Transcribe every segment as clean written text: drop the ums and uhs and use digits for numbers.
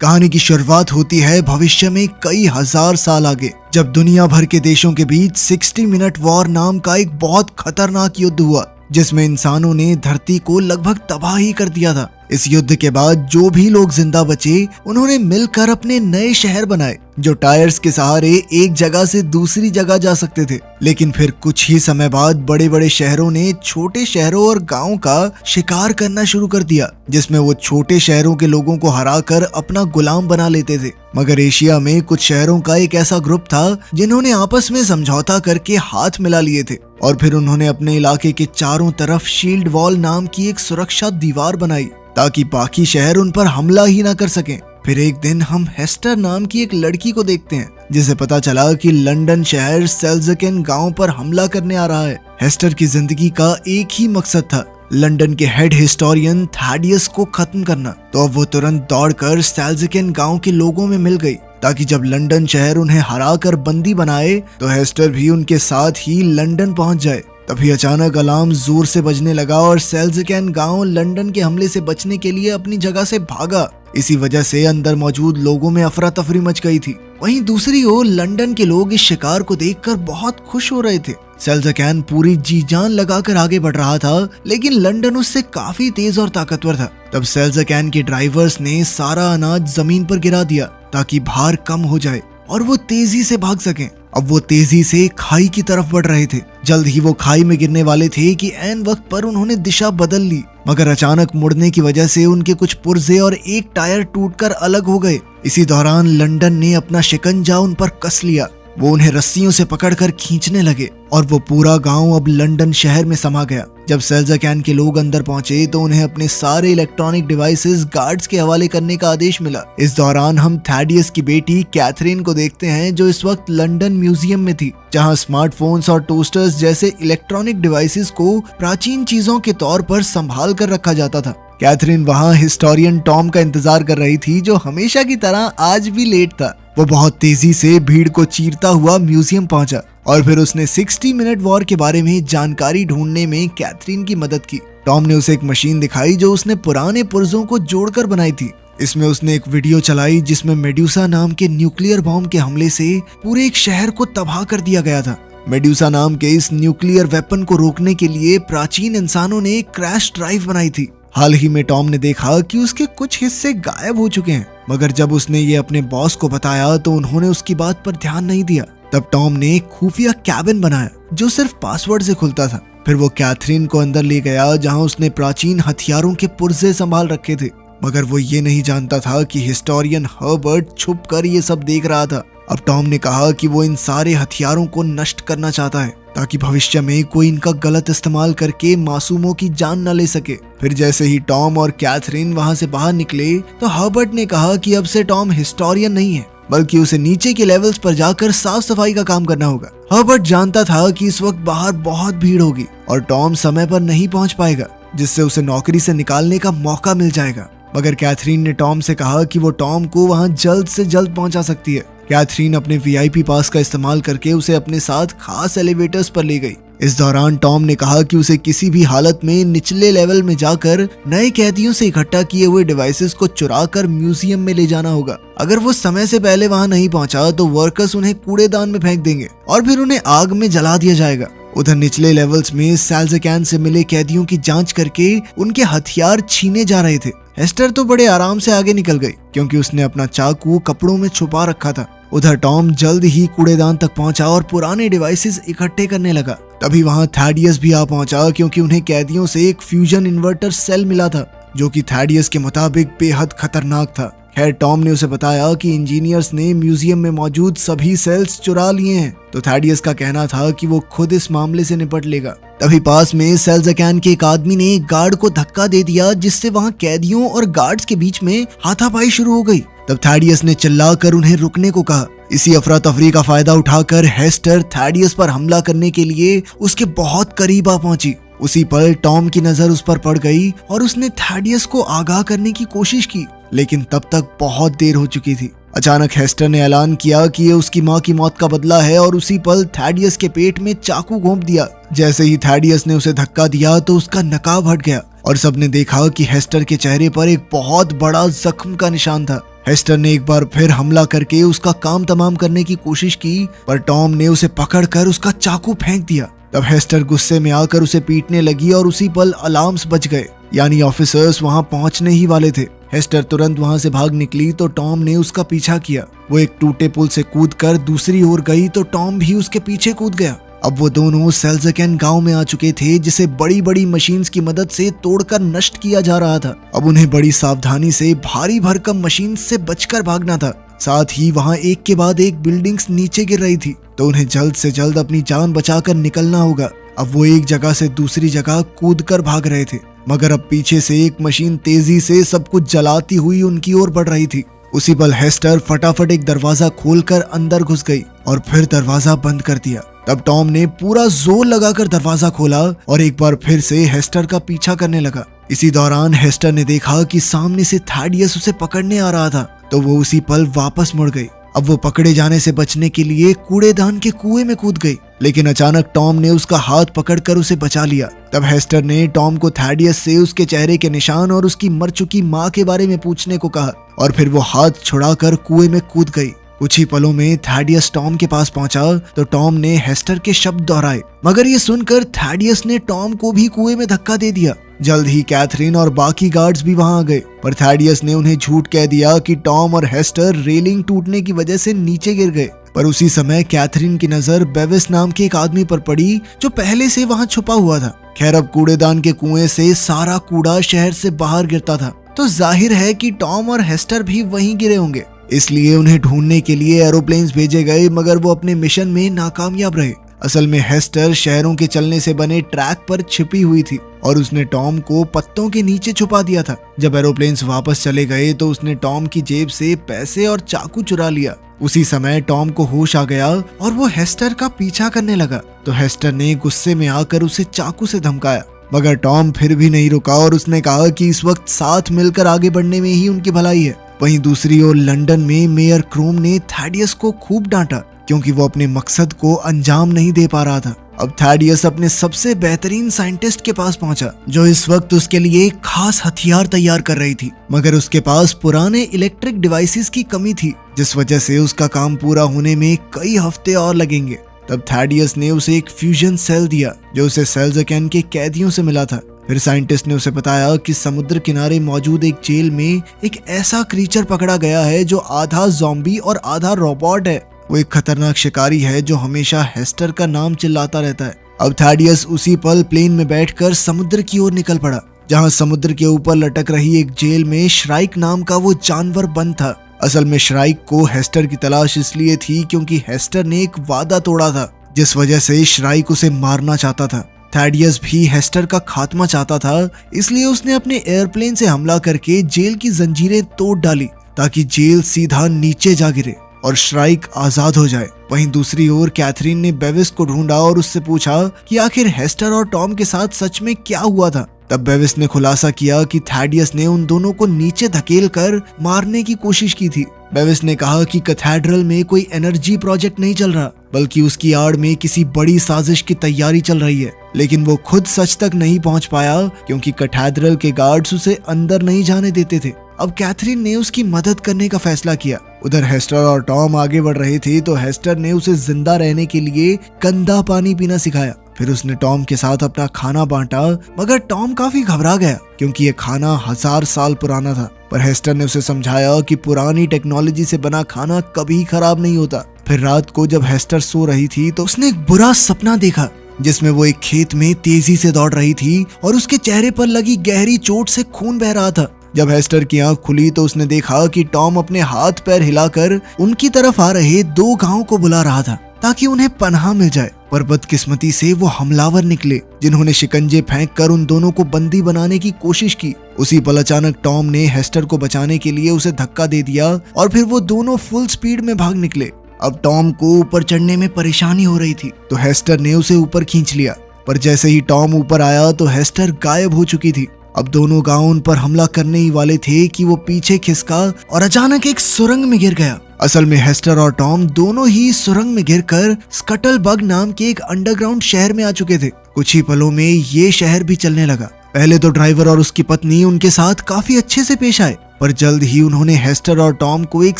कहानी की शुरुआत होती है भविष्य में कई हजार साल आगे, जब दुनिया भर के देशों के बीच 60 मिनट वॉर नाम का एक बहुत खतरनाक युद्ध हुआ, जिसमें इंसानों ने धरती को लगभग तबाह ही कर दिया था। इस युद्ध के बाद जो भी लोग जिंदा बचे, उन्होंने मिलकर अपने नए शहर बनाए जो टायर्स के सहारे एक जगह से दूसरी जगह जा सकते थे। लेकिन फिर कुछ ही समय बाद बड़े बड़े शहरों ने छोटे शहरों और गांवों का शिकार करना शुरू कर दिया, जिसमें वो छोटे शहरों के लोगों को हराकर अपना गुलाम बना लेते थे। मगर एशिया में कुछ शहरों का एक ऐसा ग्रुप था जिन्होंने आपस में समझौता करके हाथ मिला लिए थे और फिर उन्होंने अपने इलाके के चारों तरफ शील्ड वॉल नाम की एक सुरक्षा दीवार बनाई ताकि बाकी शहर उन पर हमला ही ना कर सकें। फिर एक दिन हम हेस्टर नाम की एक लड़की को देखते हैं जिसे पता चला कि लंदन शहर सेल्ज़किन गांव पर हमला करने आ रहा है। हेस्टर की जिंदगी का एक ही मकसद था, लंदन के हेड हिस्टोरियन थैडियस को खत्म करना। तो अब वो तुरंत दौड़कर सेल्ज़किन गांव के लोगों में मिल गई ताकि जब लंदन शहर उन्हें हराकर बंदी बनाए तो हेस्टर भी उनके साथ ही लंदन पहुंच जाए। तभी अचानक अलार्म जोर से बजने लगा और सेल्ज़किन गांव लंदन के हमले से बचने के लिए अपनी जगह से भागा। इसी वजह से अंदर मौजूद लोगों में अफरा तफरी मच गई थी। वहीं दूसरी ओर लंदन के लोग इस शिकार को देखकर बहुत खुश हो रहे थे। सेल्ज़किन पूरी जी जान लगाकर आगे बढ़ रहा था, लेकिन लंदन उससे काफी तेज और ताकतवर था। तब सेल्ज़किन के ड्राइवर्स ने सारा अनाज जमीन पर गिरा दिया ताकि भार कम हो जाए और वो तेजी से भाग सकें। अब वो तेजी से खाई की तरफ बढ़ रहे थे। जल्द ही वो खाई में गिरने वाले थे कि ऐन वक्त पर उन्होंने दिशा बदल ली, मगर अचानक मुड़ने की वजह से उनके कुछ पुर्जे और एक टायर टूटकर अलग हो गए। इसी दौरान लंदन ने अपना शिकंजा उन पर कस लिया। वो उन्हें रस्सियों से पकड़कर खींचने लगे और वो पूरा गांव अब लंदन शहर में समा गया। जब सेल्ज़किन के लोग अंदर पहुंचे तो उन्हें अपने सारे इलेक्ट्रॉनिक डिवाइसेस गार्ड्स के हवाले करने का आदेश मिला। इस दौरान हम थैडियस की बेटी कैथरीन को देखते हैं जो इस वक्त लंदन म्यूजियम में थी, जहां स्मार्टफोन्स और टोस्टर्स जैसे इलेक्ट्रॉनिक डिवाइसेस को प्राचीन चीजों के तौर पर संभाल कर रखा जाता था। कैथरीन वहां हिस्टोरियन टॉम का इंतजार कर रही थी जो हमेशा की तरह आज भी लेट था। वो बहुत तेजी से भीड़ को चीरता हुआ म्यूजियम पहुंचा और फिर उसने 60 मिनट वॉर के बारे में जानकारी ढूंढने में कैथरीन की मदद की। टॉम ने उसे एक मशीन दिखाई जो उसने पुराने पुर्जों को जोड़कर बनाई थी। इसमें उसने एक वीडियो चलाई जिसमें मेडुसा नाम के न्यूक्लियर बॉम्ब के हमले से पूरे एक शहर को तबाह कर दिया गया था। मेडुसा नाम के इस न्यूक्लियर वेपन को रोकने के लिए प्राचीन इंसानों ने एक क्रैश ड्राइव बनाई थी। हाल ही में टॉम ने देखा कि उसके कुछ हिस्से गायब हो चुके हैं, मगर जब उसने ये अपने बॉस को बताया तो उन्होंने उसकी बात पर ध्यान नहीं दिया। तब टॉम ने एक खुफिया कैबिन बनाया जो सिर्फ पासवर्ड से खुलता था। फिर वो कैथरीन को अंदर ले गया जहां उसने प्राचीन हथियारों के पुर्जे संभाल रखे थे, मगर वो ये नहीं जानता था कि हिस्टोरियन हर्बर्ट छुप कर ये सब देख रहा था। अब टॉम ने कहा कि वो इन सारे हथियारों को नष्ट करना चाहता है ताकि भविष्य में कोई इनका गलत इस्तेमाल करके मासूमों की जान न ले सके। फिर जैसे ही टॉम और कैथरीन वहां से बाहर निकले तो हर्बर्ट ने कहा कि अब से टॉम हिस्टोरियन नहीं है, बल्कि उसे नीचे के लेवल्स पर जाकर साफ सफाई का काम करना होगा। हर्बर्ट जानता था कि इस वक्त बाहर बहुत भीड़ होगी और टॉम समय पर नहीं पहुंच पाएगा, जिससे उसे नौकरी से निकालने का मौका मिल जाएगा। मगर कैथरीन ने टॉम से कहा कि वो टॉम को वहां जल्द से जल्द पहुंचा सकती है। कैथरीन अपने वीआईपी पास का इस्तेमाल करके उसे अपने साथ खास एलिवेटर्स पर ले गई। इस दौरान टॉम ने कहा कि उसे किसी भी हालत में निचले लेवल में जाकर नए कैदियों से इकट्ठा किए हुए डिवाइसेस को चुराकर म्यूजियम में ले जाना होगा। अगर वो समय से पहले वहां नहीं पहुंचा तो वर्कर्स उन्हें कूड़ेदान में फेंक देंगे और फिर उन्हें आग में जला दिया जाएगा। उधर निचले लेवल्स में सेल्ज़किन से मिले कैदियों की जांच करके उनके हथियार छीने जा रहे थे। हेस्टर तो बड़े आराम से आगे निकल गई क्योंकि उसने अपना चाकू कपड़ों में छुपा रखा था। उधर टॉम जल्द ही कूड़ेदान तक पहुंचा और पुराने डिवाइसेस इकट्ठे करने लगा। तभी वहां थैडियस भी आ पहुंचा क्योंकि उन्हें कैदियों से एक फ्यूजन इन्वर्टर सेल मिला था जो कि थैडियस के मुताबिक बेहद खतरनाक था। खैर टॉम ने उसे बताया कि इंजीनियर्स ने म्यूजियम में मौजूद सभी सेल्स चुरा लिए हैं, तो थैडियस का कहना था कि वो खुद इस मामले से निपट लेगा। तभी पास में सेल्ज़किन के एक आदमी ने एक गार्ड को धक्का दे दिया जिससे वहां कैदियों और गार्ड्स के बीच में हाथापाई शुरू हो गई। तब थैडियस ने चिल्लाकर उन्हें रुकने को कहा। इसी अफरा तफरी का फायदा उठाकर हेस्टर थैडियस पर हमला करने के लिए उसके बहुत करीब आ पहुंची। उसी पल टॉम की नजर उस पर पड़ गई और उसने थैडियस को आगाह करने की कोशिश की, लेकिन तब तक बहुत देर हो चुकी थी। अचानक हेस्टर ने ऐलान किया कि ये उसकी माँ की मौत का बदला है और उसी पल थैडियस के पेट में चाकू घोंप दिया। जैसे ही थैडियस ने उसे धक्का दिया तो उसका नकाब हट गया और सबने देखा कि हेस्टर के चेहरे पर एक बहुत बड़ा जख्म का निशान था। हेस्टर ने एक बार फिर हमला करके उसका काम तमाम करने की कोशिश की, पर टॉम ने उसे पकड़कर उसका चाकू फेंक दिया। तब हेस्टर गुस्से में आकर उसे पीटने लगी और उसी पल अलार्म्स बज गए, यानी ऑफिसर्स वहां पहुंचने ही वाले थे। हेस्टर तुरंत वहां से भाग निकली तो टॉम ने उसका पीछा किया। वो एक टूटे पुल से कूदकर दूसरी ओर गई तो टॉम भी उसके पीछे कूद गया। अब वो दोनों सेल्ज़केन गांव में आ चुके थे, जिसे बड़ी बड़ी मशीन्स की मदद से तोड़कर नष्ट किया जा रहा था। अब उन्हें बड़ी सावधानी से भारी भरकम मशीन से बचकर भागना था। साथ ही वहां एक के बाद एक बिल्डिंग्स नीचे गिर रही थी, तो उन्हें जल्द से जल्द अपनी जान बचाकर निकलना होगा। अब वो एक जगह से दूसरी जगह कूदकर भाग रहे थे, मगर अब पीछे से एक मशीन तेजी से सब कुछ जलाती हुई उनकी ओर बढ़ रही थी। उसी पल हेस्टर फटाफट एक दरवाजा खोलकर अंदर घुस गई और फिर दरवाजा बंद कर दिया। तब टॉम ने पूरा जोर लगाकर दरवाजा खोला और एक बार फिर से हेस्टर का पीछा करने लगा। इसी दौरान हेस्टर ने देखा कि सामने से थैडियस उसे पकड़ने आ रहा था, तो वो उसी पल वापस मुड़ गई। अब वो पकड़े जाने से बचने के लिए कूड़ेदान के कुएं में कूद गई, लेकिन अचानक टॉम ने उसका हाथ पकड़कर उसे बचा लिया। तब हेस्टर ने टॉम को थैडियस से उसके चेहरे के निशान और उसकी मर चुकी माँ के बारे में पूछने को कहा और फिर वो हाथ छुड़ाकर कुएं में कूद गई। कुछ ही पलों में थैडियस टॉम के पास पहुंचा तो टॉम ने हेस्टर के शब्द दोहराए, मगर ये सुनकर थैडियस ने टॉम को भी कुएं में धक्का दे दिया। जल्द ही कैथरीन और बाकी गार्ड्स भी वहां आ गए, पर थैडियस ने उन्हें झूठ कह दिया कि टॉम और हेस्टर रेलिंग टूटने की वजह से नीचे गिर गए। पर उसी समय कैथरीन की नजर बेविस नाम के एक आदमी पर पड़ी, जो पहले से वहां छुपा हुआ था। खैर, अब कूड़ेदान के कुएं से सारा कूड़ा शहर से बाहर गिरता था, तो जाहिर है कि टॉम और हेस्टर भी वहीं गिरे होंगे। इसलिए उन्हें ढूंढने के लिए एरोप्लेन्स भेजे गए, मगर वो अपने मिशन में नाकामयाब रहे। असल में हेस्टर शहरों के चलने से बने ट्रैक पर छिपी हुई थी और उसने टॉम को पत्तों के नीचे छुपा दिया था। जब एरोप्लेन्स वापस चले गए तो उसने टॉम की जेब से पैसे और चाकू चुरा लिया। उसी समय टॉम को होश आ गया और वो हेस्टर का पीछा करने लगा, तो हेस्टर ने गुस्से में आकर उसे चाकू से धमकाया, मगर टॉम फिर भी नहीं रुका और उसने कहा कि इस वक्त साथ मिलकर आगे बढ़ने में ही उनकी भलाई है। वहीं दूसरी ओर लंदन में मेयर क्रोम ने थैडियस को खूब डांटा, क्योंकि वो अपने मकसद को अंजाम नहीं दे पा रहा था। अब थैडियस अपने सबसे बेहतरीन साइंटिस्ट के पास पहुंचा, जो इस वक्त उसके लिए एक खास हथियार तैयार कर रही थी, मगर उसके पास पुराने इलेक्ट्रिक डिवाइसेस की कमी थी, जिस वजह से उसका काम पूरा होने में कई हफ्ते और लगेंगे। तब थैडियस ने उसे एक फ्यूजन सेल दिया, जो उसे सेल्ज़केन के कैदियों से मिला था। फिर साइंटिस्ट ने उसे बताया कि समुद्र किनारे मौजूद एक जेल में एक ऐसा क्रीचर पकड़ा गया है जो आधा ज़ॉम्बी और आधा रोबोट है। वो एक खतरनाक शिकारी है जो हमेशा हेस्टर का नाम चिल्लाता रहता है। अब थैडियस उसी पल प्लेन में बैठकर समुद्र की ओर निकल पड़ा, जहां समुद्र के ऊपर लटक रही एक जेल में श्राइक नाम का वो जानवर बंद था। असल में श्राइक को हेस्टर की तलाश इसलिए थी क्योंकि हेस्टर ने एक वादा तोड़ा था, जिस वजह से श्राइक उसे मारना चाहता था। थैडियस भी हेस्टर का खात्मा चाहता था, इसलिए उसने अपने एयरप्लेन से हमला करके जेल की जंजीरें तोड़ डाली, ताकि जेल सीधा नीचे जा गिरे और श्राइक आजाद हो जाए। वहीं दूसरी ओर कैथरीन ने बेविस को ढूंढा और उससे पूछा कि आखिर हेस्टर और टॉम के साथ सच में क्या हुआ था। तब बेविस ने खुलासा किया कि थैडियस ने उन दोनों को नीचे धकेल कर मारने की कोशिश की थी। बेविस ने कहा कि कैथेड्रल में कोई एनर्जी प्रोजेक्ट नहीं चल रहा, बल्कि उसकी आड़ में किसी बड़ी साजिश की तैयारी चल रही है, लेकिन वो खुद सच तक नहीं पहुंच पाया क्योंकि कैथेड्रल के गार्ड्स उसे अंदर नहीं जाने देते थे। अब कैथरीन ने उसकी मदद करने का फैसला किया। उधर हेस्टर और टॉम आगे बढ़ रहे थे, तो हेस्टर ने उसे जिंदा रहने के लिए गंदा पानी पीना सिखाया। फिर उसने टॉम के साथ अपना खाना बांटा, मगर टॉम काफी घबरा गया क्योंकि ये खाना 1000 साल पुराना था। पर हेस्टर ने उसे समझाया कि पुरानी टेक्नोलॉजी से बना खाना कभी खराब नहीं होता। फिर रात को जब हेस्टर सो रही थी तो उसने एक बुरा सपना देखा, जिसमें वो एक खेत में तेजी से दौड़ रही थी और उसके चेहरे पर लगी गहरी चोट से खून बह रहा था। जब हेस्टर की आंख खुली तो उसने देखा कि टॉम अपने हाथ पैर हिलाकर उनकी तरफ आ रहे 2 गांव को बुला रहा था, ताकि उन्हें पनाह मिल जाए। पर बदकिस्मती से वो हमलावर निकले, जिन्होंने शिकंजे फेंक कर उन दोनों को बंदी बनाने की कोशिश की। उसी पल अचानक टॉम ने हेस्टर को बचाने के लिए उसे धक्का दे दिया और फिर वो दोनों फुल स्पीड में भाग निकले। अब टॉम को ऊपर चढ़ने में परेशानी हो रही थी, तो हेस्टर ने उसे ऊपर खींच लिया। पर जैसे ही टॉम ऊपर आया तो हेस्टर गायब हो चुकी थी। अब दोनों गांव उन पर हमला करने ही वाले थे कि वो पीछे खिसका और अचानक एक सुरंग में गिर गया। असल में हेस्टर और टॉम दोनों ही सुरंग में गिरकर स्कटलबग नाम के एक अंडरग्राउंड शहर में आ चुके थे। कुछ ही पलों में ये शहर भी चलने लगा। पहले तो ड्राइवर और उसकी पत्नी उनके साथ काफी अच्छे से पेश आए, पर जल्द ही उन्होंने हेस्टर और टॉम को एक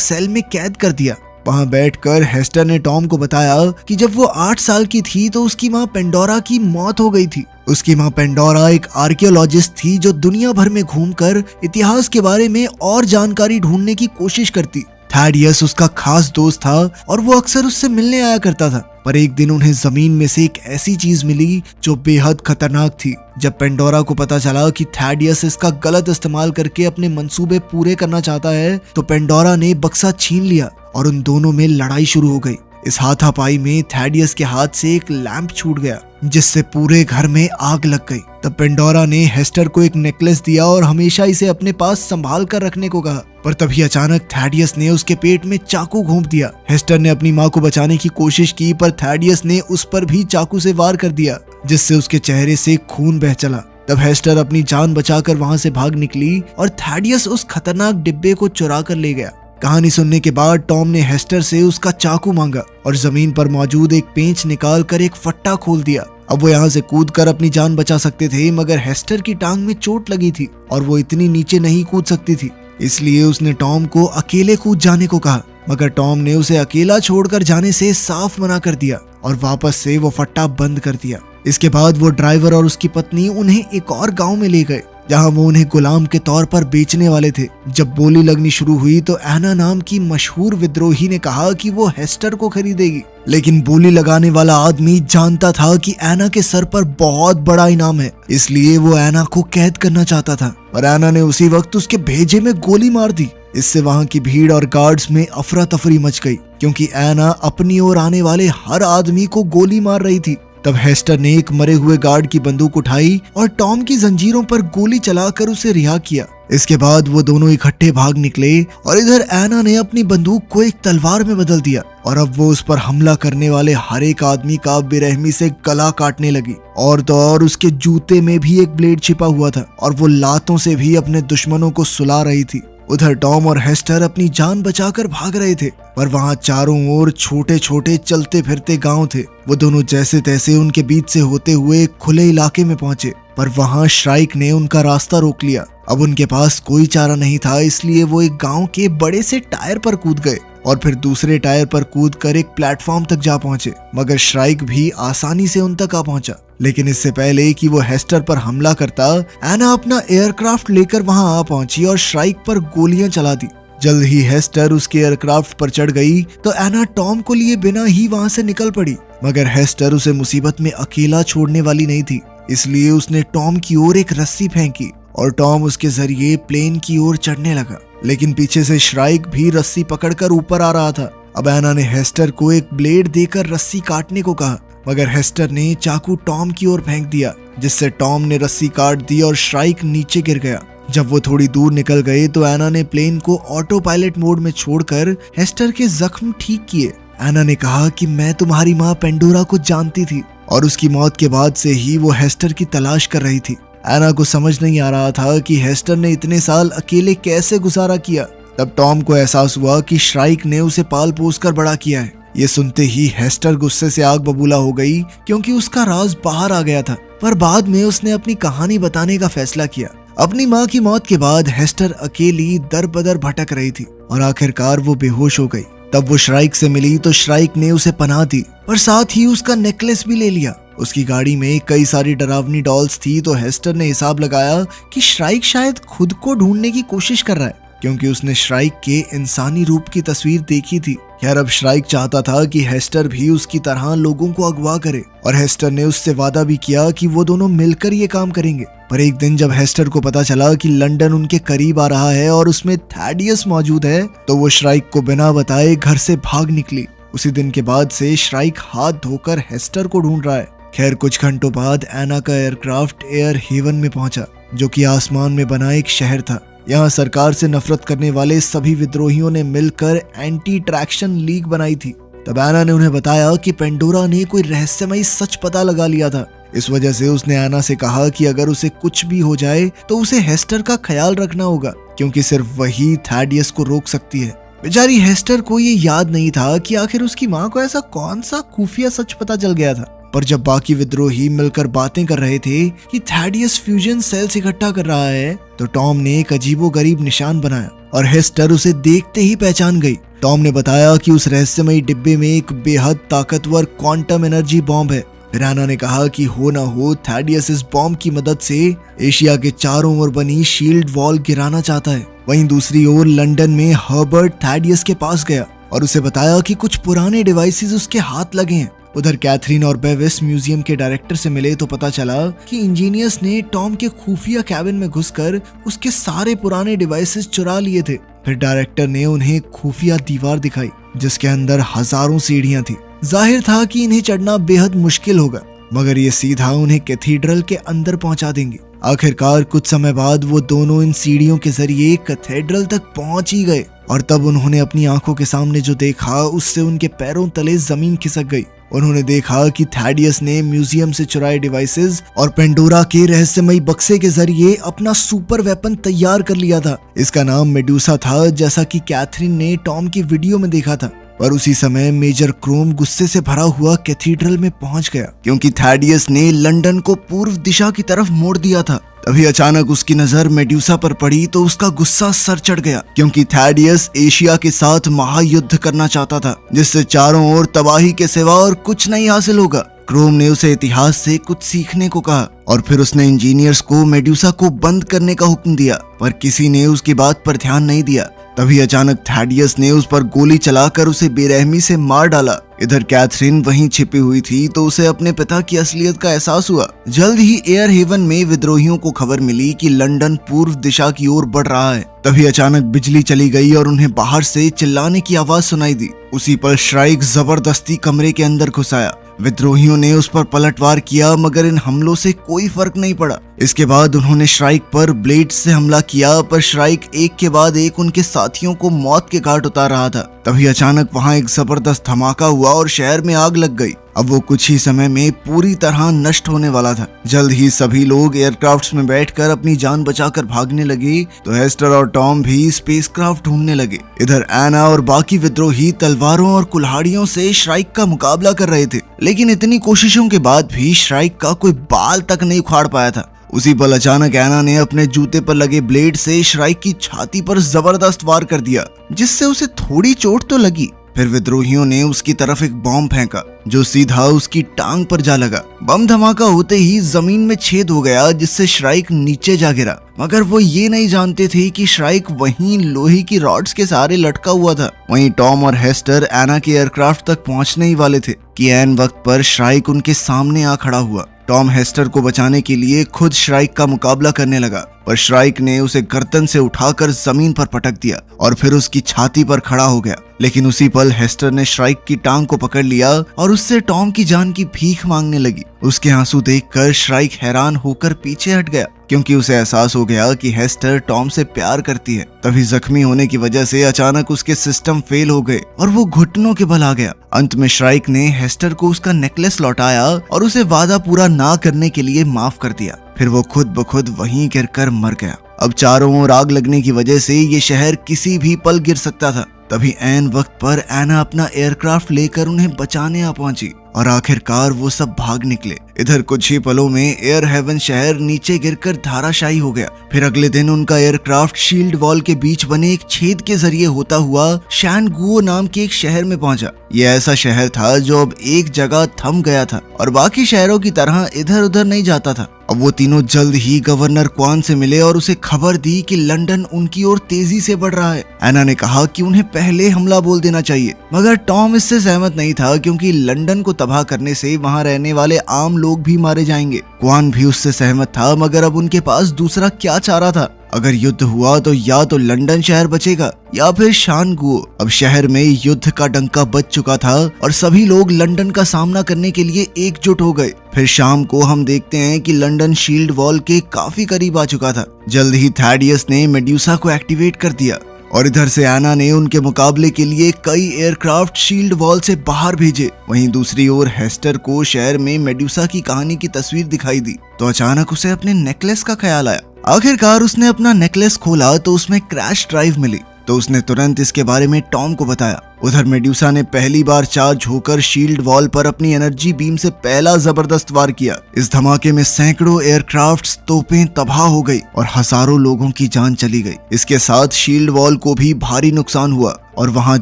सेल में कैद कर दिया। वहां बैठकर हेस्टर ने टॉम को बताया कि जब वो 8 साल की थी तो उसकी माँ पेंडोरा की मौत हो गई थी। उसकी माँ पेंडोरा एक आर्कियोलॉजिस्ट थी जो दुनिया भर में घूमकर इतिहास के बारे में और जानकारी ढूंढने की कोशिश करती। थैडियस उसका खास दोस्त था और वो अक्सर उससे मिलने आया करता था। पर एक दिन उन्हें जमीन में से एक ऐसी चीज मिली जो बेहद खतरनाक थी। जब पेंडोरा को पता चला कि थैडियस इसका गलत इस्तेमाल करके अपने मंसूबे पूरे करना चाहता है तो पेंडोरा ने बक्सा छीन लिया और उन दोनों में लड़ाई शुरू हो गई। इस हाथापाई में थैडियस के हाथ से एक लैंप छूट गया जिससे पूरे घर में आग लग गई। तब पेंडोरा ने हेस्टर को एक नेकलेस दिया और हमेशा इसे अपने पास संभाल कर रखने को कहा। पर तभी अचानक थैडियस ने उसके पेट में चाकू घोंप दिया। हेस्टर ने अपनी माँ को बचाने की कोशिश की पर थैडियस ने उस पर भी चाकू से वार कर दिया जिससे उसके चेहरे से खून बह चला। तब हेस्टर अपनी जान बचाकर वहां से भाग निकली और थैडियस उस खतरनाक डिब्बे को चुरा कर ले गया। कहानी सुनने के बाद टॉम ने हेस्टर से उसका चाकू मांगा और जमीन पर मौजूद एक पेंच निकाल कर एक फट्टा खोल दिया। अब वो यहाँ से कूदकर अपनी जान बचा सकते थे मगर हेस्टर की टांग में चोट लगी थी और वो इतनी नीचे नहीं कूद सकती थी, इसलिए उसने टॉम को अकेले कूद जाने को कहा। मगर टॉम ने उसे अकेला छोड़कर जाने से साफ मना कर दिया और वापस से वो फट्टा बंद कर दिया। इसके बाद वो ड्राइवर और उसकी पत्नी उन्हें एक और गांव में ले गए जहां वो उन्हें गुलाम के तौर पर बेचने वाले थे। जब बोली लगनी शुरू हुई तो एना नाम की मशहूर विद्रोही ने कहा कि वो हेस्टर को खरीदेगी, लेकिन बोली लगाने वाला आदमी जानता था कि एना के सर पर बहुत बड़ा इनाम है, इसलिए वो एना को कैद करना चाहता था। और एना ने उसी वक्त उसके भेजे में गोली मार दी। इससे वहां की भीड़ और गार्ड्स में अफरा तफरी मच गई क्योंकि एना अपनी ओर आने वाले हर आदमी को गोली मार रही थी। तब हेस्टर ने एक मरे हुए गार्ड की बंदूक उठाई और टॉम की जंजीरों पर गोली चलाकर उसे रिहा किया। इसके बाद वो दोनों इकट्ठे भाग निकले और इधर एना ने अपनी बंदूक को एक तलवार में बदल दिया और अब वो उस पर हमला करने वाले हर एक आदमी का बेरहमी से गला काटने लगी। और तो और उसके जूते में भी एक ब्लेड छिपा हुआ था और वो लातों से भी अपने दुश्मनों को सुला रही थी। उधर टॉम और हेस्टर अपनी जान बचाकर भाग रहे थे पर वहां चारों ओर छोटे छोटे चलते फिरते गांव थे। वो दोनों जैसे तैसे उनके बीच से होते हुए खुले इलाके में पहुंचे पर वहां श्राइक ने उनका रास्ता रोक लिया। अब उनके पास कोई चारा नहीं था, इसलिए वो एक गांव के बड़े से टायर पर कूद गए और फिर दूसरे टायर पर कूदकर एक प्लेटफॉर्म तक जा पहुंचे। मगर श्राइक भी आसानी से उन तक आ पहुंचा। लेकिन इससे पहले कि वो हेस्टर पर हमला करता, एना अपना एयरक्राफ्ट लेकर वहां आ पहुंची और श्राइक पर गोलियां चला दी। जल्द ही हेस्टर उसके एयरक्राफ्ट पर चढ़ गई तो एना टॉम को लिए बिना ही वहां से निकल पड़ी। मगर हेस्टर उसे मुसीबत में अकेला छोड़ने वाली नहीं थी, इसलिए उसने टॉम की ओर एक रस्सी फेंकी और टॉम उसके जरिए प्लेन की ओर चढ़ने लगा। लेकिन पीछे से श्राइक भी रस्सी पकड़कर ऊपर आ रहा था। अब एना ने हेस्टर को एक ब्लेड देकर रस्सी काटने को कहा, मगर हेस्टर ने चाकू टॉम की ओर फेंक दिया जिससे टॉम ने रस्सी काट दी और श्राइक नीचे गिर गया। जब वो थोड़ी दूर निकल गए तो एना ने प्लेन को ऑटो पायलट मोड में छोड़कर हेस्टर के जख्म ठीक किए। एना ने कहा कि मैं तुम्हारी माँ पेंडोरा को जानती थी और उसकी मौत के बाद से ही वो हेस्टर की तलाश कर रही थी। एना को समझ नहीं आ रहा था कि हेस्टर ने इतने साल अकेले कैसे गुजारा किया। तब टॉम को एहसास हुआ कि श्राइक ने उसे पाल पोस कर बड़ा किया है। ये सुनते ही हेस्टर गुस्से से आग बबूला हो गई क्योंकि उसका राज बाहर आ गया था। पर बाद में उसने अपनी कहानी बताने का फैसला किया। अपनी माँ की मौत के बाद हेस्टर अकेली दर बदर भटक रही थी और आखिरकार वो बेहोश हो गई। तब वो श्राइक से मिली तो श्राइक ने उसे पनाह दी पर साथ ही उसका नेकलेस भी ले लिया। उसकी गाड़ी में कई सारी डरावनी डॉल्स थी तो हेस्टर ने हिसाब लगाया कि श्राइक शायद खुद को ढूंढने की कोशिश कर रहा है क्योंकि उसने श्राइक के इंसानी रूप की तस्वीर देखी थी। खैर अब श्राइक चाहता था कि हेस्टर भी उसकी तरह लोगों को अगवा करे और हेस्टर ने उससे वादा भी किया कि वो दोनों मिलकर ये काम करेंगे। पर एक दिन जब हेस्टर को पता चला कि लंदन उनके करीब आ रहा है और उसमें थैडियस मौजूद है तो वो श्राइक को बिना बताए घर से भाग निकली। उसी दिन के बाद से श्राइक हाथ धोकर हेस्टर को ढूंढ रहा है। खैर कुछ घंटों बाद एना का एयरक्राफ्ट एयर हेवन में पहुंचा जो कि आसमान में बना एक शहर था। यहाँ सरकार से नफरत करने वाले सभी विद्रोहियों ने मिलकर एंटी ट्रैक्शन लीग बनाई थी। तब एना ने उन्हें बताया कि पेंडोरा ने कोई रहस्यमयी सच पता लगा लिया था। इस वजह से उसने एना से कहा कि अगर उसे कुछ भी हो जाए तो उसे हेस्टर का ख्याल रखना होगा क्योंकि सिर्फ वही थैडियस को रोक सकती है। बेचारी हेस्टर को ये याद नहीं था कि आखिर उसकी माँ को ऐसा कौन सा खुफिया सच पता चल गया था पर जब बाकी विद्रोही मिलकर बातें कर रहे थे कि थैडियस फ्यूजन सेल्स इकट्ठा कर रहा है, तो टॉम ने एक अजीबोगरीब निशान बनाया और हेस्टर उसे देखते ही पहचान गई। टॉम ने बताया कि उस रहस्यमयी डिब्बे में एक बेहद ताकतवर क्वांटम एनर्जी बॉम्ब है। फिर एना ने कहा कि हो ना हो थैडियस इस बॉम्ब की मदद से एशिया के चारों ओर बनी शील्ड वॉल गिराना चाहता है। वहीं दूसरी ओर लंदन में हर्बर्ट थैडियस के पास गया और उसे बताया कि कुछ पुराने डिवाइसेस उसके हाथ लगे हैं। उधर कैथरीन और बेविस म्यूजियम के डायरेक्टर से मिले तो पता चला कि इंजीनियर्स ने टॉम के खुफिया कैबिन में घुसकर उसके सारे पुराने डिवाइसेस चुरा लिए थे। फिर डायरेक्टर ने उन्हें खुफिया दीवार दिखाई जिसके अंदर हजारों सीढ़ियां थी। जाहिर था कि इन्हें चढ़ना बेहद मुश्किल होगा, मगर ये सीधा उन्हें कैथीड्रल के अंदर पहुंचा देंगे। आखिरकार कुछ समय बाद वो दोनों इन सीढ़ियों के जरिए कैथेड्रल तक पहुंच ही गए और तब उन्होंने अपनी आंखों के सामने जो देखा उससे उनके पैरों तले जमीन खिसक गई। उन्होंने देखा कि थैडियस ने म्यूजियम से चुराए डिवाइसेस और पेंडोरा के रहस्यमयी बक्से के जरिए अपना सुपर वेपन तैयार कर लिया था। इसका नाम मेडुसा था, जैसा कि कैथरीन ने टॉम की वीडियो में देखा था। पर उसी समय मेजर क्रोम गुस्से से भरा हुआ कैथीड्रल में पहुंच गया क्योंकि थैडियस ने लंदन को पूर्व दिशा की तरफ मोड़ दिया था। तभी अचानक उसकी नजर मेडुसा पर पड़ी तो उसका गुस्सा सर चढ़ गया क्योंकि थैडियस एशिया के साथ महायुद्ध करना चाहता था जिससे चारों ओर तबाही के सिवा और कुछ नहीं हासिल होगा। क्रोम ने उसे इतिहास से कुछ सीखने को कहा और फिर उसने इंजीनियर्स को मेडुसा को बंद करने का हुक्म दिया, पर किसी ने उसकी बात पर ध्यान नहीं दिया। तभी अचानक थैडियस ने उस पर गोली चलाकर उसे बेरहमी से मार डाला। इधर कैथरीन वहीं छिपी हुई थी तो उसे अपने पिता की असलियत का एहसास हुआ। जल्द ही एयर हेवन में विद्रोहियों को खबर मिली कि लंदन पूर्व दिशा की ओर बढ़ रहा है। तभी अचानक बिजली चली गई और उन्हें बाहर से चिल्लाने की आवाज सुनाई दी। उसी पर श्राइक जबरदस्ती कमरे के अंदर घुस आया। विद्रोहियों ने उस पर पलटवार किया मगर इन हमलों से कोई फर्क नहीं पड़ा। इसके बाद उन्होंने श्राइक पर ब्लेड से हमला किया, पर श्राइक एक के बाद एक उनके साथियों को मौत के घाट उतार रहा था। तभी अचानक वहां एक जबरदस्त धमाका हुआ और शहर में आग लग गई। अब वो कुछ ही समय में पूरी तरह नष्ट होने वाला था। जल्द ही सभी लोग एयरक्राफ्ट्स में बैठकर अपनी जान बचाकर भागने लगे तो हेस्टर और टॉम भी स्पेसक्राफ्ट ढूंढने लगे। इधर एना और बाकी विद्रोही तलवारों और कुल्हाड़ियों से श्राइक का मुकाबला कर रहे थे, लेकिन इतनी कोशिशों के बाद भी श्राइक का कोई बाल तक नहीं उखाड़ पाया था। उसी पल अचानक एना ने अपने जूते पर लगे ब्लेड से श्राइक की छाती पर जबरदस्त वार कर दिया, जिससे उसे थोड़ी चोट तो लगी। फिर विद्रोहियों ने उसकी तरफ एक बॉम्ब फेंका जो सीधा उसकी टांग पर जा लगा। बम धमाका होते ही जमीन में छेद हो गया जिससे श्राइक नीचे जा गिरा, मगर वो ये नहीं जानते थे कि श्राइक वहीं लोहे की रॉड्स के सहारे लटका हुआ था। वहीं टॉम और हेस्टर एना के एयरक्राफ्ट तक पहुंचने ही वाले थे कि ऐन वक्त पर श्राइक उनके सामने आ खड़ा हुआ। टॉम हेस्टर को बचाने के लिए खुद श्राइक का मुकाबला करने लगा, पर श्राइक ने उसे गर्दन से उठाकर जमीन पर पटक दिया और फिर उसकी छाती पर खड़ा हो गया। लेकिन उसी पल हेस्टर ने श्राइक की टांग को पकड़ लिया और उससे टॉम की जान की भीख मांगने लगी। उसके आंसू देखकर श्राइक हैरान होकर पीछे हट गया क्योंकि उसे एहसास हो गया कि हेस्टर टॉम से प्यार करती है। तभी जख्मी होने की वजह से अचानक उसके सिस्टम फेल हो गए और वो घुटनों के बल आ गया। अंत में श्राइक ने हेस्टर को उसका नेकलेस लौटाया और उसे वादा पूरा ना करने के लिए माफ कर दिया। फिर वो खुद ब खुद वहीं गिरकर मर गया। अब चारों ओर आग लगने की वजह से ये शहर किसी भी पल गिर सकता था। तभी ऐन वक्त पर एना अपना एयरक्राफ्ट लेकर उन्हें बचाने आ पहुंची और आखिरकार वो सब भाग निकले। इधर कुछ ही पलों में एयर हेवन शहर नीचे गिरकर धाराशायी हो गया। फिर अगले दिन उनका एयरक्राफ्ट शील्ड वॉल के बीच बने एक छेद के जरिए होता हुआ शैनगुओ नाम के एक शहर में पहुंचा। ये ऐसा शहर था जो अब एक जगह थम गया था और बाकी शहरों की तरह इधर उधर नहीं जाता था। अब वो तीनों जल्द ही गवर्नर क्वान से मिले और उसे खबर दी कि लंदन उनकी ओर तेजी से बढ़ रहा है। एना ने कहा कि उन्हें पहले हमला बोल देना चाहिए, मगर टॉम इससे सहमत नहीं था क्योंकि लंदन को तबाह करने से वहां रहने वाले आम लोग भी मारे जाएंगे। क्वान भी उससे सहमत था, मगर अब उनके पास दूसरा क्या चारा था। अगर युद्ध हुआ तो या तो लंदन शहर बचेगा या फिर शानगुओ। अब शहर में युद्ध का डंका बज चुका था और सभी लोग लंदन का सामना करने के लिए एकजुट हो गए। फिर शाम को हम देखते हैं कि लंदन शील्ड वॉल के काफी करीब आ चुका था। जल्द ही थैडियस ने मेडुसा को एक्टिवेट कर दिया और इधर से एना ने उनके मुकाबले के लिए कई एयरक्राफ्ट शील्ड वॉल से बाहर भेजे। वहीं दूसरी ओर हेस्टर को शहर में मेडुसा की कहानी की तस्वीर दिखाई दी तो अचानक उसे अपने नेकलेस का ख्याल आया। आखिरकार उसने अपना नेकलेस खोला तो उसमें क्रैश ड्राइव मिली तो उसने तुरंत इसके बारे में टॉम को बताया। उधर मेड्यूसा ने पहली बार चार्ज होकर शील्ड वॉल पर अपनी एनर्जी बीम से पहला जबरदस्त वार किया। इस धमाके में सैकड़ों एयरक्राफ्ट्स, तोपें तबाह हो गई और हजारों लोगों की जान चली गई। इसके साथ शील्ड वॉल को भी भारी नुकसान हुआ और वहां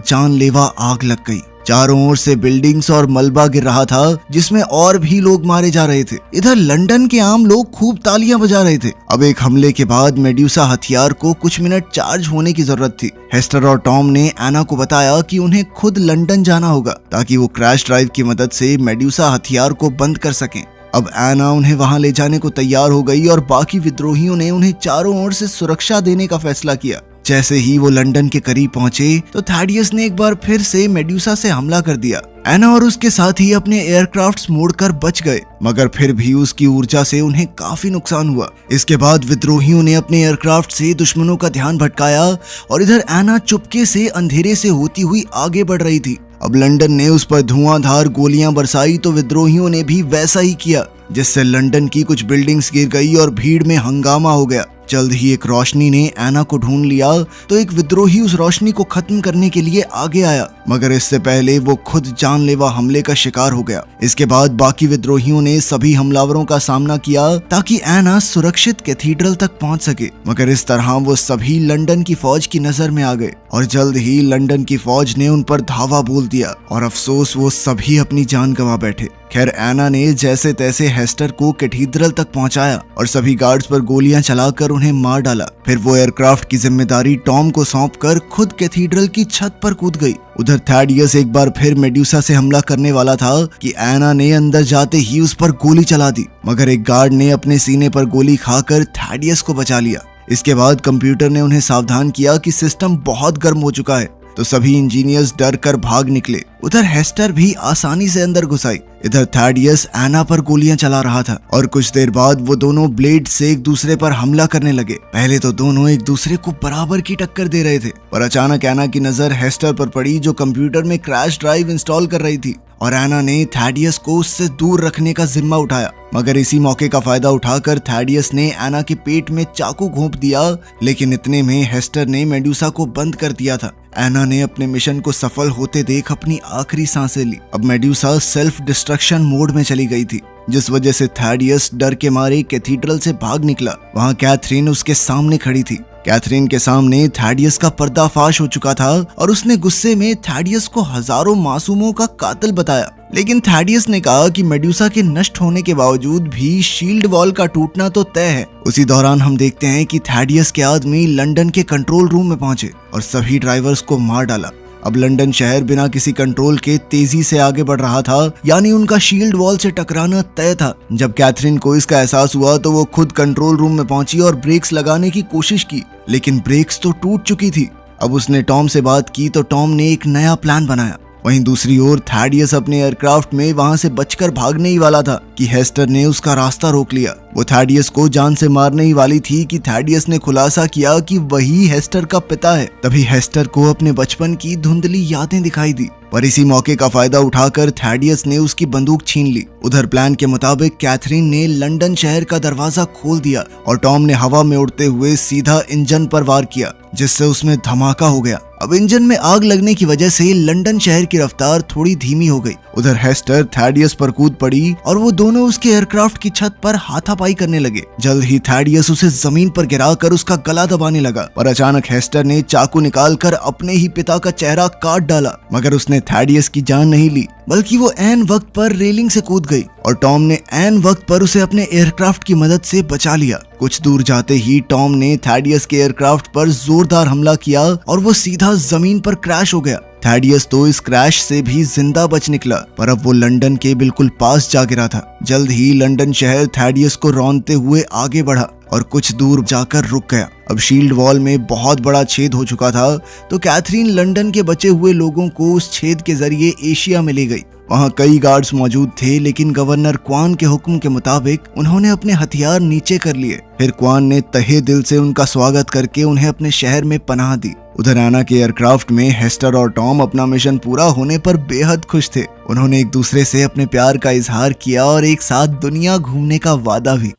जानलेवा आग लग गई। चारों ओर से बिल्डिंग्स और मलबा गिर रहा था, जिसमें और भी लोग मारे जा रहे थे। इधर लंदन के आम लोग खूब तालियां बजा रहे थे। अब एक हमले के बाद मेड्यूसा हथियार को कुछ मिनट चार्ज होने की जरूरत थी। हेस्टर और टॉम ने एना को बताया कि उन्हें खुद लंदन जाना होगा ताकि वो क्रैश ड्राइव की मदद से मेड्यूसा हथियार को बंद कर सकें। अब एना उन्हें वहां ले जाने को तैयार हो गई और बाकी विद्रोहियों ने उन्हें चारों ओर से सुरक्षा देने का फैसला किया। जैसे ही वो लंदन के करीब पहुंचे तो थैडियस ने एक बार फिर से मेड्यूसा से हमला कर दिया। एना और उसके साथी अपने एयरक्राफ्ट्स मोड़कर बच गए, मगर फिर भी उसकी ऊर्जा से उन्हें काफी नुकसान हुआ। इसके बाद विद्रोहियों ने अपने एयरक्राफ्ट से दुश्मनों का ध्यान भटकाया और इधर एना चुपके से अंधेरे से होती हुई आगे बढ़ रही थी। अब लंदन ने उस पर धुआंधार गोलियां बरसाई तो विद्रोहियों ने भी वैसा ही किया, जिससे लंदन की कुछ बिल्डिंग्स गिर गई और भीड़ में हंगामा हो गया। जल्द ही एक रोशनी ने एना को ढूंढ लिया तो एक विद्रोही उस रोशनी को खत्म करने के लिए आगे आया, मगर इससे पहले वो खुद जानलेवा हमले का शिकार हो गया। इसके बाद बाकी विद्रोहियों ने सभी हमलावरों का सामना किया ताकि एना सुरक्षित कैथीड्रल तक पहुंच सके, मगर इस तरह वो सभी लंदन की फौज की नजर में आ गए और जल्द ही लंदन की फौज ने उन पर धावा बोल दिया और अफसोस वो सभी अपनी जान गंवा बैठे। खैर एना ने जैसे तैसे हेस्टर को कैथीड्रल तक पहुंचाया और सभी गार्ड्स पर गोलियां चलाकर उन्हें मार डाला। फिर वो एयरक्राफ्ट की जिम्मेदारी टॉम को सौंपकर खुद कैथीड्रल की छत पर कूद गई। उधर थैडियस एक बार फिर मेड्यूसा से हमला करने वाला था कि एना ने अंदर जाते ही उस पर गोली चला दी, मगर एक गार्ड ने अपने सीने पर गोली खाकर थैडियस को बचा लिया। इसके बाद कंप्यूटर ने उन्हें सावधान किया कि सिस्टम बहुत गर्म हो चुका है, तो सभी इंजीनियर्स डर कर भाग निकले। उधर हेस्टर भी आसानी से अंदर घुस आई। इधर थैडियस एना पर गोलियां चला रहा था और कुछ देर बाद वो दोनों ब्लेड से एक दूसरे पर हमला करने लगे। पहले तो दोनों एक दूसरे को बराबर की टक्कर दे रहे थे, पर अचानक एना की नजर हेस्टर पर पड़ी जो कंप्यूटर में क्रैश ड्राइव इंस्टॉल कर रही थी और एना ने थैडियस को उससे दूर रखने का जिम्मा उठाया। मगर इसी मौके का फायदा उठाकर थैडियस ने एना के पेट में चाकू घोंप दिया, लेकिन इतने में हेस्टर ने मेड्यूसा को बंद कर दिया था। एना ने अपने मिशन को सफल होते देख अपनी आखिरी सांसें ली। अब मेड्यूसा सेल्फ डिस्ट्रक्शन मोड में चली गई थी, जिस वजह से थैडियस डर के मारे कैथीड्रल से भाग निकला। वहां कैथरीन उसके सामने खड़ी थी। कैथरीन के सामने थैडियस का पर्दाफाश हो चुका था और उसने गुस्से में थैडियस को हजारों मासूमों का कातिल बताया। लेकिन थैडियस ने कहा कि मेड्यूसा के नष्ट होने के बावजूद भी शील्ड वॉल का टूटना तो तय है। उसी दौरान हम देखते हैं कि थैडियस के आदमी लंदन के कंट्रोल रूम में पहुंचे और सभी ड्राइवर्स को मार डाला। अब लंदन शहर बिना किसी कंट्रोल के तेजी से आगे बढ़ रहा था, यानी उनका शील्ड वॉल से टकराना तय था। जब कैथरीन को इसका एहसास हुआ तो वो खुद कंट्रोल रूम में पहुंची और ब्रेक्स लगाने की कोशिश की, लेकिन ब्रेक्स तो टूट चुकी थी। अब उसने टॉम से बात की तो टॉम ने एक नया प्लान बनाया। वहीं दूसरी ओर थैडियस अपने एयरक्राफ्ट में वहां से बचकर भागने ही वाला था कि हेस्टर ने उसका रास्ता रोक लिया। वो थैडियस को जान से मारने ही वाली थी कि थैडियस ने खुलासा किया कि वही हेस्टर का पिता है। तभी हेस्टर को अपने बचपन की धुंधली यादें दिखाई दी, पर इसी मौके का फायदा उठाकर थैडियस ने उसकी बंदूक छीन ली। उधर प्लान के मुताबिक कैथरीन ने लंदन शहर का दरवाजा खोल दिया और टॉम ने हवा में उड़ते हुए सीधा इंजन पर वार किया, जिससे उसमें धमाका हो गया। अब इंजन में आग लगने की वजह से लंदन शहर की रफ्तार थोड़ी धीमी हो गई। उधर हेस्टर थैडियस पर कूद पड़ी और वो दोनों उसके एयरक्राफ्ट की छत पर हाथापाई करने लगे। जल्द ही थैडियस उसे जमीन पर गिराकर उसका गला दबाने लगा, पर अचानक हेस्टर ने चाकू निकालकर अपने ही पिता का चेहरा काट डाला। मगर उसने थैडियस की जान नहीं ली, बल्कि वो ऐन वक्त पर रेलिंग से कूद गई और टॉम ने ऐन वक्त पर उसे अपने एयरक्राफ्ट की मदद से बचा लिया। कुछ दूर जाते ही टॉम ने थैडियस के एयरक्राफ्ट पर जोरदार हमला किया और वो सीधा जमीन पर क्रैश हो गया। थैडियस तो इस क्रैश से भी जिंदा बच निकला, पर अब वो लंदन के बिल्कुल पास जा गिरा था। जल्द ही लंदन शहर थैडियस को रौंदते हुए आगे बढ़ा और कुछ दूर जाकर रुक गया। अब शील्ड वॉल में बहुत बड़ा छेद हो चुका था, तो कैथरीन लंदन के बचे हुए लोगों को उस छेद के जरिए एशिया में ले गई। वहाँ कई गार्ड्स मौजूद थे, लेकिन गवर्नर क्वान के हुक्म के मुताबिक उन्होंने अपने हथियार नीचे कर लिए। फिर क्वान ने तहे दिल से उनका स्वागत करके उन्हें अपने शहर में पनाह दी। उधर एना के एयरक्राफ्ट में हेस्टर और टॉम अपना मिशन पूरा होने पर बेहद खुश थे। उन्होंने एक दूसरे से अपने प्यार का इजहार किया और एक साथ दुनिया घूमने का वादा भी।